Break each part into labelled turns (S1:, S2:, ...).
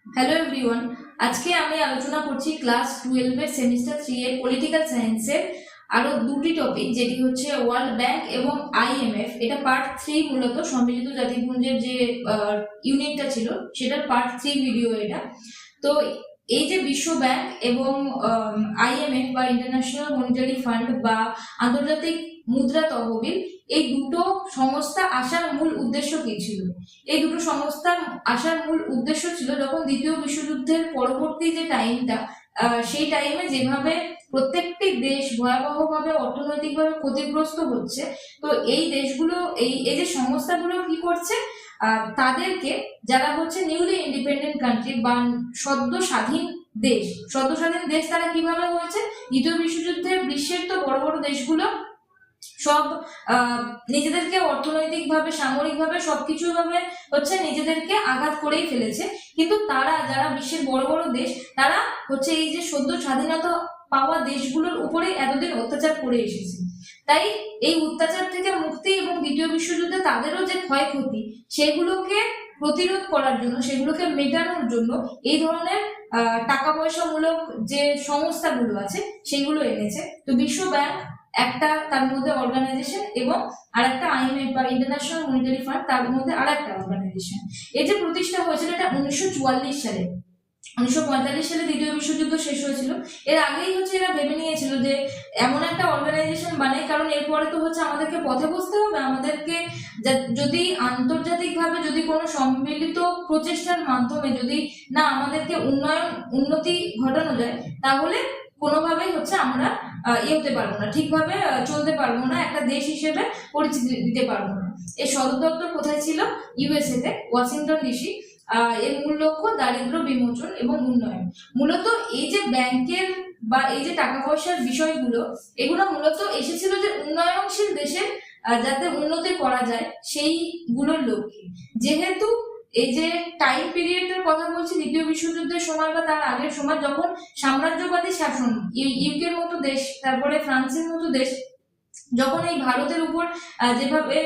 S1: Hello everyone, আজকে আমি আলোচনা করছি ক্লাস 12 এর সেমিস্টার 3 এর পলিটিক্যাল সায়েন্সের আরো দুটি টপিক, যেটি হচ্ছে ওয়ার্ল্ড ব্যাংক এবং আইএমএফ। এটা পার্ট 3, মূলত সম্মিলিত জাতিপুঞ্জের যে ইউনিটটা ছিল সেটার পার্ট 3 ভিডিও এটা। তো এই যে বিশ্ব ব্যাংক এবং আইএমএফ বা ইন্টারন্যাশনাল মনিটারি ফান্ড বা আন্তর্জাতিক মুদ্রা তহবিল, এই দুটো সংস্থা আসার মূল উদ্দেশ্য কি ছিল? এই দুটো সংস্থার আসার মূল উদ্দেশ্য ছিল, যখন দ্বিতীয় বিশ্বযুদ্ধের পরবর্তী যে টাইমটা, সেই টাইমে যেভাবে প্রত্যেকটি দেশ ভয়াবহভাবে অর্থনৈতিকভাবে ক্ষতিগ্রস্ত হচ্ছে, তো এই দেশগুলো এই যে সংস্থাগুলো কি করছে, তাদেরকে, যারা হচ্ছে নিউলি ইন্ডিপেন্ডেন্ট কান্ট্রি বা সদ্য স্বাধীন দেশ, তারা কিভাবে হয়েছে, দ্বিতীয় বিশ্বযুদ্ধের বিশ্বের তো বড় বড় দেশগুলো সব নিজেদেরকে অর্থনৈতিক ভাবে, সামরিক ভাবে, সবকিছু ভাবে হচ্ছে নিজেদেরকে আঘাত করেই ফেলেছে। কিন্তু তারা, যারা বিশ্বের বড় বড় দেশ, তারা হচ্ছে এই যে সদ্য স্বাধীনতা পাওয়া দেশগুলোর উপরে এতদিন অত্যাচার করে এসেছে। তাই এই অত্যাচার থেকে মুক্তি এবং দ্বিতীয় বিশ্বযুদ্ধে তাদেরও যে ক্ষয়ক্ষতি, সেগুলোকে প্রতিরোধ করার জন্য, সেগুলোকে মেটানোর জন্য এই ধরনের টাকা পয়সা মূলক যে সংস্থাগুলো আছে সেগুলো এনেছে। তো বিশ্ব ব্যাংক একটা, তার মধ্যে অর্গানাইজেশন, এবং আর একটা আইএমএফ বা ইন্টারন্যাশনাল মনিটারি ফান্ড, তার মধ্যে আর একটা অর্গানাইজেশন। এই যে প্রতিষ্ঠা হয়েছিল, এটা 1944 সালে। 1945 সালে দ্বিতীয় বিশ্বযুদ্ধ শেষ হয়েছিল। এর আগেই হচ্ছে এরা ভেবে নিয়েছিল যে এমন একটা অর্গানাইজেশন বানাই, কারণ এরপরে তো হচ্ছে আমাদেরকে পথে বসতে হবে। আমাদেরকে যদি আন্তর্জাতিকভাবে যদি কোনো সম্মিলিত প্রচেষ্টার মাধ্যমে যদি না আমাদেরকে উন্নতি ঘটানো যায়, তাহলে কোনোভাবেই হচ্ছে আমরা হতে পারবো না, ঠিকভাবে চলতে পারবো না, একটা দেশ হিসেবে পরিচিতি দিতে পারবো না। এর সদর দপ্তর কোথায় ছিল? ইউএসএ তে, ওয়াশিংটন ডিসি। এর মূল লক্ষ্য দারিদ্র বিমোচন এবং উন্নয়ন। মূলত এই যে ব্যাংকের বা এই যে টাকা পয়সার বিষয়গুলো, এগুলো মূলত এসেছিল যে উন্নয়নশীল দেশের যাতে উন্নতি করা যায় সেইগুলোর লক্ষ্যে। যেহেতু এই যে টাইম পিরিয়ডের কথা বলছি, দ্বিতীয় বিশ্বযুদ্ধের সময় বা তার আগের সময়, যখন সাম্রাজ্যবাদী শাসন, ইউকের মতো দেশ, তারপরে ফ্রান্সের মতো দেশ, যখন এই ভারতের উপর যেভাবে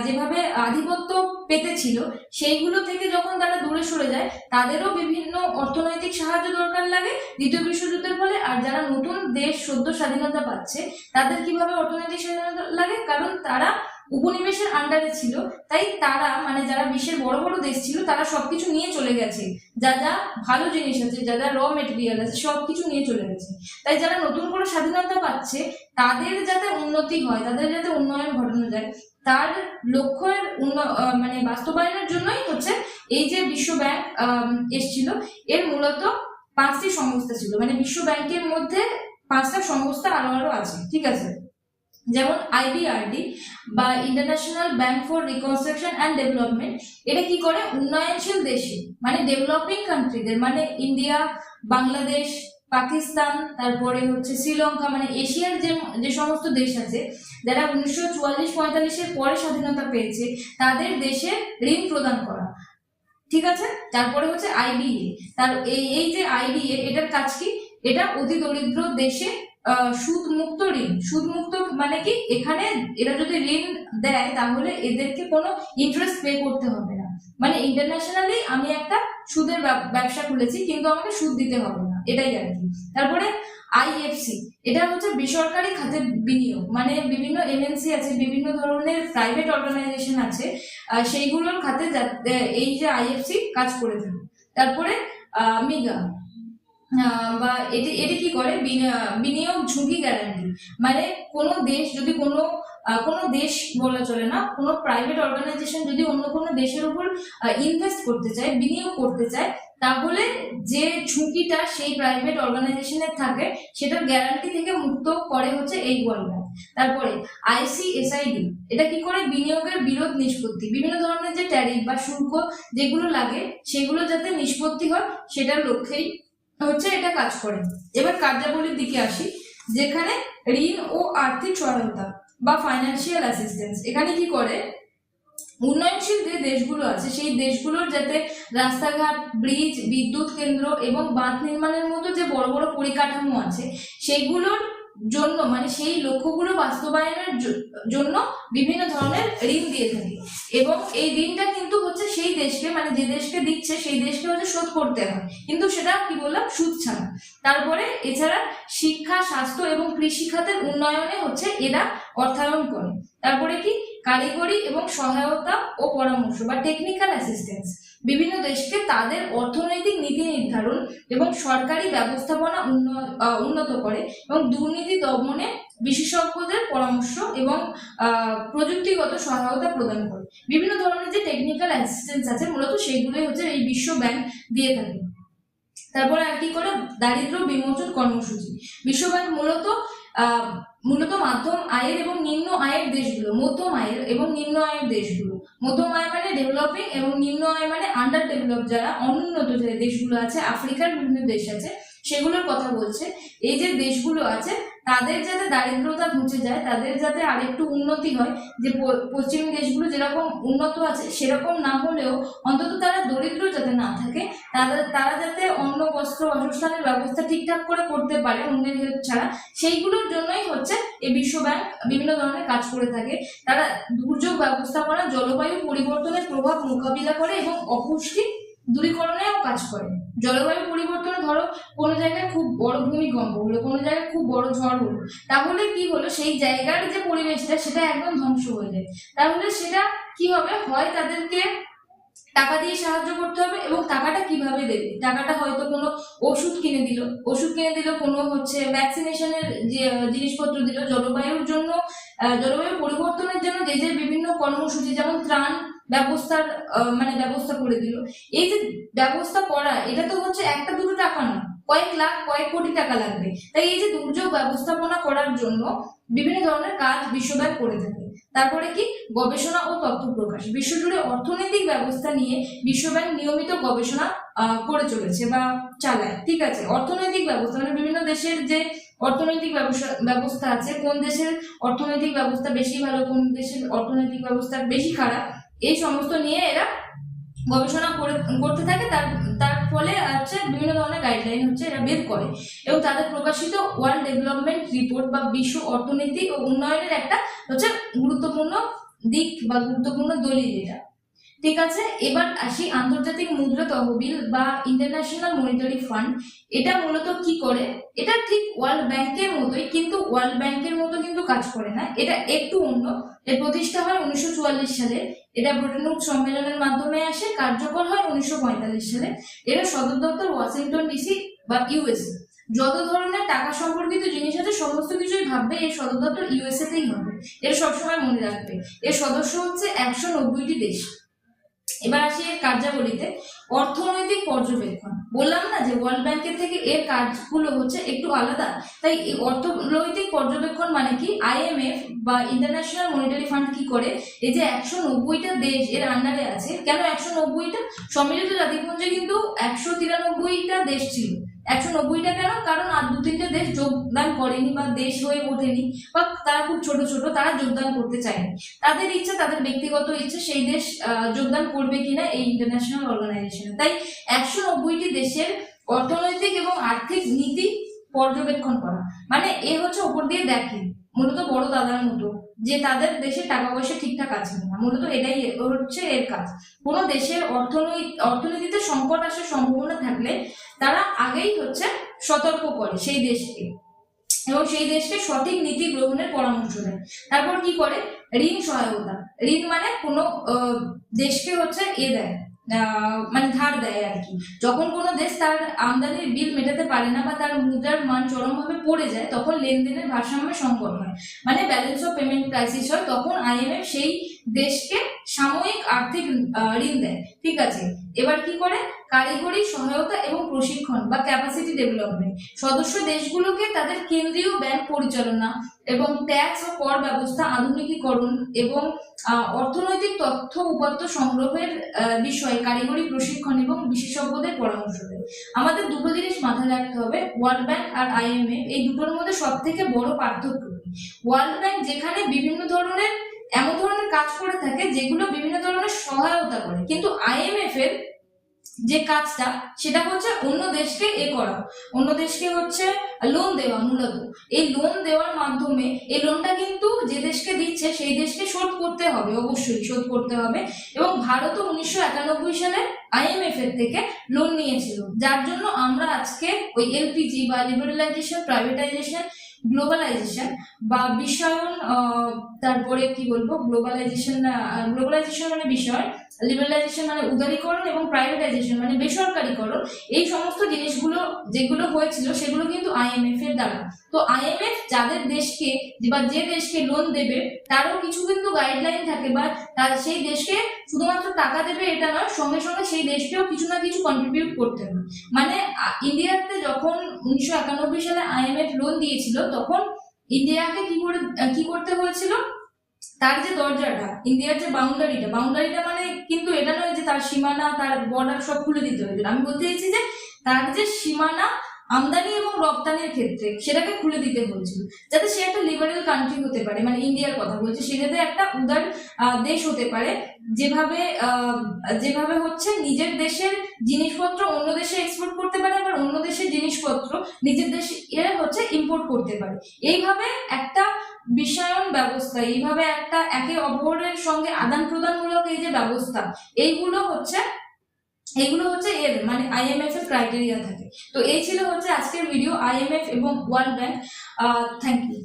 S1: যেভাবে আধিপত্য পেতেছিল, সেইগুলো থেকে যখন তারা দূরে সরে যায়, তাদেরও বিভিন্ন অর্থনৈতিক সাহায্য দরকার লাগে দ্বিতীয় বিশ্বযুদ্ধের ফলে। আর যারা নতুন দেশ সদ্য স্বাধীনতা পাচ্ছে, তাদের কিভাবে অর্থনৈতিক স্বাধীনতা লাগে? কারণ তারা উপনিবেশের আন্ডারে ছিল, তাই তারা, মানে যারা বিশ্বের বড় বড় দেশ ছিল, তারা সবকিছু নিয়ে চলে গেছে, যা যা ভালো জিনিস আছে, যা যা র মেটেরিয়াল আছে, সবকিছু নিয়ে চলে গেছে। তাই যারা নতুন করে স্বাধীনতা পাচ্ছে, তাদের যাতে উন্নতি হয়, তাদের যাতে উন্নয়ন ঘটানো যায়, তার লক্ষ্যের মানে বাস্তবায়নের জন্যই হচ্ছে এই যে বিশ্ব ব্যাংক এসেছিল। এর মূলত 5টি সংস্থা ছিল, মানে বিশ্ব ব্যাংকের মধ্যে 5টা সংস্থা আরো আছে, ঠিক আছে? যেমন আইবিআরডি বা international bank for reconstruction and development. এটা কি করে? উন্নয়নশীল দেশে, মানে ডেভেলপিং কান্ট্রিদের, মানে ইন্ডিয়া, বাংলাদেশ, পাকিস্তান, তারপরে হচ্ছে শ্রীলঙ্কা, মানে এশিয়ার যে সমস্ত দেশ আছে, যারা 1944-45-এর পরে স্বাধীনতা পেয়েছে, তাদের দেশে ঋণ প্রদান করা, ঠিক আছে? তারপরে হচ্ছে আইডিএ। তার এই যে আইডিএ, এটার কাজ কি? এটা অতি দরিদ্র দেশে সুদ মুক্ত ঋণ। সুদ মুক্ত মানে কি? এখানে এরা যদি ঋণ দেয়, তাহলে এদেরকে কোনো ইন্টারেস্ট পে করতে হবে না। মানে ইন্টারন্যাশনালি আমি একটা সুদের ব্যবসা খুলেছি, কিন্তু আমাকে সুদ দিতে হবে না, এটাই আর কি। তারপরে আইএফসি, এটা হচ্ছে বেসরকারি খাতে বিনিয়োগ, মানে বিভিন্ন এমএনসি আছে, বিভিন্ন ধরনের প্রাইভেট অর্গানাইজেশন আছে, সেইগুলোর খাতে এই যে আইএফসি কাজ করে থাকে। তারপরে মিগা বা এটি কি করে? বিনিয়োগ ঝুঁকি গ্যারান্টি। মানে কোনো দেশ যদি কোনো দেশ বলা চলে না, কোনো প্রাইভেট অর্গানাইজেশন যদি অন্য কোনো দেশের উপর ইনভেস্ট করতে চায়, বিনিয়োগ করতে চায়, তাহলে যে ঝুঁকিটা সেই প্রাইভেট অর্গানাইজেশনের থাকে, সেটার গ্যারান্টি থেকে মুক্ত করে হচ্ছে এই ওয়ার্ল্ড ব্যাংক। তারপরে আইসিএসআইডি, এটা কি করে? বিনিয়োগের বিরোধ নিষ্পত্তি। বিভিন্ন ধরনের যে ট্যারিফ বা শুল্ক যেগুলো লাগে, সেগুলো যাতে নিষ্পত্তি হয়, সেটার লক্ষ্যেই হচ্ছে এটা কাজ করে। এবার কার্যাবলীর দিকে আসি, যেখানে ঋণ ও আর্থিক সহায়তা বা ফাইন্যান্সিয়াল অ্যাসিস্ট্যান্স, এখানে কি করে? উন্নয়নশীল যে দেশগুলো আছে, সেই দেশগুলোর যাতে রাস্তাঘাট, ব্রিজ, বিদ্যুৎ কেন্দ্র এবং বাঁধ নির্মাণের মতো যে বড় বড় পরিকাঠামো আছে, সেগুলোর জন্য মানে সেই লক্ষ্যগুলো বাস্তবায়নের জন্য বিভিন্ন ধরনের ঋণ দিয়ে থাকে, এবং এই ঋণটা কিন্তু হচ্ছে সেই দেশকে মানে যে দেশকে দিচ্ছে সেই দেশকে হচ্ছে শোধ করতে হয়, কিন্তু সেটা কি বললাম সুদ ছাড়া। তারপরে এছাড়া শিক্ষা, স্বাস্থ্য এবং কৃষি খাতের উন্নয়নে হচ্ছে এরা অর্থায়ন করে। তারপরে কি কারিগরি এবং সহায়তা ও পরামর্শ বা টেকনিক্যাল অ্যাসিস্ট্যান্স, বিভিন্ন দেশকে তাদের অর্থনৈতিক নীতি নির্ধারণ এবং সরকারি ব্যবস্থাপনা উন্নত করে, এবং দুর্নীতি দমনে বিশেষজ্ঞদের পরামর্শ এবং প্রযুক্তিগত সহায়তা প্রদান করে। বিভিন্ন ধরনের যে টেকনিক্যাল অ্যাসিস্ট্যান্স আছে মূলত সেইগুলোই হচ্ছে এই বিশ্ব ব্যাংক দিয়ে থাকে। তারপরে আর কি করে দারিদ্র বিমোচন কর্মসূচি। বিশ্ব ব্যাংক মূলত মাধ্যম আয়ের এবং নিম্ন আয়ের দেশগুলো, মধ্যম আয়ের এবং নিম্ন আয়ের দেশগুলো, মধ্যম আয় মানে ডেভেলপিং এবং নিম্ন আয় মানে আন্ডার ডেভেলপ, যারা অনুন্নত যে দেশগুলো আছে, আফ্রিকার বিভিন্ন দেশ আছে সেগুলোর কথা বলছে। এই যে দেশগুলো আছে তাদের যাতে দারিদ্রতা ঘুচে যায়, তাদের যাতে আরেকটু উন্নতি হয়, যে পশ্চিমী দেশগুলো যেরকম উন্নত আছে সেরকম না হলেও অন্তত তারা দরিদ্র যাতে না থাকে, তারা যাতে অন্ন বস্ত্র বাসস্থানের ব্যবস্থা ঠিকঠাক করে করতে পারে অন্যের হেল্প ছাড়া, সেইগুলোর জন্যই হচ্ছে এই বিশ্ব ব্যাংক বিভিন্ন ধরনের কাজ করে থাকে। তারা দুর্যোগ ব্যবস্থাপনা, জলবায়ু পরিবর্তনের প্রভাব মোকাবিলা করে এবং অপুষ্টি দূরীকরণেও কাজ করে। জলবায়ু পরিবর্তনে ধরো কোনো জায়গায় খুব বড় ভূমিকম্প হলো, কোনো জায়গায় খুব বড় ঝড় হলো, তাহলে কি হলো সেই জায়গার যে পরিবেশটা সেটা একদম ধ্বংস হয়ে যায়। তাহলে সেটা কি হবে, হয় তাদেরকে টাকা দিয়ে সাহায্য করতে হবে, এবং টাকাটা কিভাবে দেবে, টাকাটা হয়তো কোনো ওষুধ কিনে দিল, কোনো হচ্ছে ভ্যাকসিনেশনের যে জিনিসপত্র দিল, জলবায়ুর জন্য জলবায়ু পরিবর্তনের জন্য যে যে বিভিন্ন কর্মসূচি যেমন ত্রাণ ব্যবস্থার মানে ব্যবস্থা করে দিল। এই যে ব্যবস্থা করা এটা তো হচ্ছে একটা দুটো টাকা না, কয়েক লাখ কয়েক কোটি টাকা লাগবে। তাই এই যে দুর্যোগ ব্যবস্থাপনা করার জন্য বিভিন্ন ধরনের কাজ বিশ্ব ব্যাংক করে থাকে। তারপরে কি গবেষণা ও তথ্য প্রকাশ। বিশ্বজুড়ে অর্থনৈতিক ব্যবস্থা নিয়ে বিশ্ব ব্যাংক নিয়মিত গবেষণা করে চলেছে বা চালায়। ঠিক আছে, অর্থনৈতিক ব্যবস্থা মানে বিভিন্ন দেশের যে অর্থনৈতিক ব্যবস্থা আছে, কোন দেশের অর্থনৈতিক ব্যবস্থা বেশি ভালো, কোন দেশের অর্থনৈতিক ব্যবস্থা বেশি খারাপ, এই সমস্ত নিয়ে এরা গবেষণা করতে থাকে। তার ফলে হচ্ছে বিভিন্ন ধরনের গাইডলাইন হচ্ছে এরা বের করে, এবং তাদের প্রকাশিত ওয়ার্ল্ড ডেভেলপমেন্ট রিপোর্ট বা বিশ্ব অর্থনীতি ও উন্নয়নের একটা হচ্ছে গুরুত্বপূর্ণ দিক বা গুরুত্বপূর্ণ দলিল এটা। ঠিক আছে, এবার আসি আন্তর্জাতিক মুদ্রা তহবিল বা ইন্টারন্যাশনাল মনিটারি ফান্ড। এটা মূলত কি করে, এটা ঠিক ওয়ার্ল্ড ব্যাংকের মতোই, কিন্তু ওয়ার্ল্ড ব্যাংকের মতো কিন্তু কাজ করে না, এটা একটু অন্য। এর প্রতিষ্ঠা হয় 1944 সালে, এটা ব্রেটন উডস সম্মেলনের মাধ্যমে আসে, কার্যকর হয় 1945 সালে। এর সদর দপ্তর ওয়াশিংটন ডিসি বা ইউএসএ। যত ধরনের টাকা সম্পর্কিত জিনিস আছে সমস্ত কিছুই ভাববে এর সদর দপ্তর ইউএসএ তেই হবে, এটা সবসময় মনে রাখবে। এর সদস্য হচ্ছে 190টি দেশ। এবার আসি এর কার্যাবলীতে। অর্থনৈতিক পর্যবেক্ষণ, বললাম না যে ওয়ার্ল্ড ব্যাংকের থেকে এর কাজগুলো হচ্ছে একটু আলাদা, তাই এই অর্থনৈতিক পর্যবেক্ষণ মানে কি, আইএমএফ বা ইন্টারন্যাশনাল মনিটারি ফান্ড কি করে, এই যে 190টা দেশ এর আন্ডারে আছে, কেন 190টা, সম্মিলিত জাতিপুঞ্জে কিন্তু 193টা দেশ ছিল। 190টা কেন, কারণ আর 2-3টে দেশ যোগদান করেনি বা দেশ হয়ে ওঠেনি, বা তারা খুব ছোট ছোট, তারা যোগদান করতে চায়নি। তাদের ইচ্ছা, তাদের ব্যক্তিগত ইচ্ছা সেই দেশ যোগদান করবে কিনা এই ইন্টারন্যাশনাল অর্গানাইজেশনে। তাই 190টি দেশের অর্থনৈতিক এবং আর্থিক নীতি পর্যবেক্ষণ করা, মানে এ হচ্ছে ওপর দিয়ে দেখে মূলত বড় দাদার মতো, যে তাদের দেশে টাকা পয়সা ঠিকঠাক আছে না, মূলত এটাই হচ্ছে এর কাজ। কোনো দেশের অর্থনীতিতে সংকট আসার সম্ভাবনা থাকলে তারা আগেই হচ্ছে সতর্ক করে সেই দেশকে, এবং সেই দেশকে সঠিক নীতি গ্রহণের পরামর্শ দেয়। তারপর কি করে, ঋণ সহায়তা। ঋণ মানে কোনো দেশকে হচ্ছে দেয়, মানে ধার দেয় আর কি। যখন কোনো দেশ তার আমদানির বিল মেটাতে পারে না বা তার মুদ্রার মান চরমভাবে পড়ে যায়, তখন লেনদেনের ভারসাম্যে সংকট হয়, মানে ব্যালেন্স অফ পেমেন্ট ক্রাইসিস হয়, তখন আইএমএফ সেই দেশকে সাময়িক আর্থিক ঋণ দেয়। ঠিক আছে, এবার কি করে, কারিগরি সহায়তা এবং প্রশিক্ষণ বা ক্যাপাসিটি ডেভেলপমেন্ট। সদস্য দেশগুলোকে তাদের কেন্দ্রীয় ব্যাংক পরিচালনা এবং ট্যাক্স ও কর ব্যবস্থা আধুনিকীকরণ এবং অর্থনৈতিক তথ্য উপাত্ত সংগ্রহের বিষয়ে কারিগরি প্রশিক্ষণ এবং বিশেষজ্ঞদের পরামর্শ দেয়। আমাদের দুটো জিনিস মাথায় রাখতে হবে, ওয়ার্ল্ড ব্যাংক আর আইএমএফ, এই দুটোর মধ্যে সব থেকে বড় পার্থক্য। ওয়ার্ল্ড ব্যাংক যেখানে বিভিন্ন ধরনের এমন ধরনের কাজ করে থাকে যেগুলো বিভিন্ন ধরনের সহায়তা করে, কিন্তু আইএমএফ এর যে কাজটা সেটা হচ্ছে অন্য দেশকে করা, অন্য দেশকে হচ্ছে লোন দেওয়া। মূলত এই লোন দেওয়ার মাধ্যমে এই লোনটা কিন্তু যে দেশকে দিচ্ছে সেই দেশকে শোধ করতে হবে, অবশ্যই শোধ করতে হবে। এবং ভারতও 1991 সালে আইএমএফ এর থেকে লোন নিয়েছিল, যার জন্য আমরা আজকে ওই এলপিজি বা লিবারালাইজেশন, প্রাইভেটাইজেশন, গ্লোবালাইজেশন বা বিশ্বায়ন, তারপরে কি বলবো, গ্লোবালাইজেশন মানে বিষয়, লিবারালাইজেশন মানে উদারীকরণ, এবং প্রাইভেটাইজেশন মানে বেসরকারীকরণ, এই সমস্ত জিনিসগুলো যেগুলো হয়েছিল সেগুলো কিন্তু আইএমএফ এর দ্বারা। তো আইএমএফ যাদের দেশকে বা যে দেশকে লোন দেবে তারও কিছু কিন্তু গাইডলাইন থাকে, বা তার সেই দেশকে শুধুমাত্র টাকা দেবে এটা নয়, সঙ্গে সঙ্গে সেই দেশকেও কিছু না কিছু কন্ট্রিবিউট করতে হবে। মানে ইন্ডিয়াতে যখন 1991 সালে আইএমএফ লোন দিয়েছিল তখন ইন্ডিয়াকে কি করতে হয়েছিল, তার যে দরজাটা, ইন্ডিয়ার যে বাউন্ডারিটা মানে কিন্তু এটা নয় যে তার সীমানা, তার বর্ডার সব খুলে দিতে হয়েছিল। আমি বলতে চাইছি যে তার যে সীমানা আমদানি এবং রপ্তানির ক্ষেত্রে সেটাকে খুলে দিতে হয়েছিল, যাতে সে একটা লিবারেল কান্ট্রি হতে পারে। মানে ইন্ডিয়ার কথা বলছে, সে যাতে একটা উদার দেশ হতে পারে, যেভাবে হচ্ছে নিজের দেশের জিনিসপত্র অন্য দেশে এক্সপোর্ট করতে পারে, আবার অন্য দেশের জিনিসপত্র নিজের দেশে হচ্ছে ইম্পোর্ট করতে পারে। এইভাবে একটা বিশ্বায়ন ব্যবস্থা, এইভাবে একটা একে অপরের সঙ্গে আদান প্রদানমূলক এই যে ব্যবস্থা, এইগুলো হচ্ছে এর মানে আইএমএফ এর ক্রাইটেরিয়া থাকে। তো এই ছিল হচ্ছে আজকের ভিডিও, আইএমএফ এবং ওয়ার্ল্ড ব্যাংক। Thank you.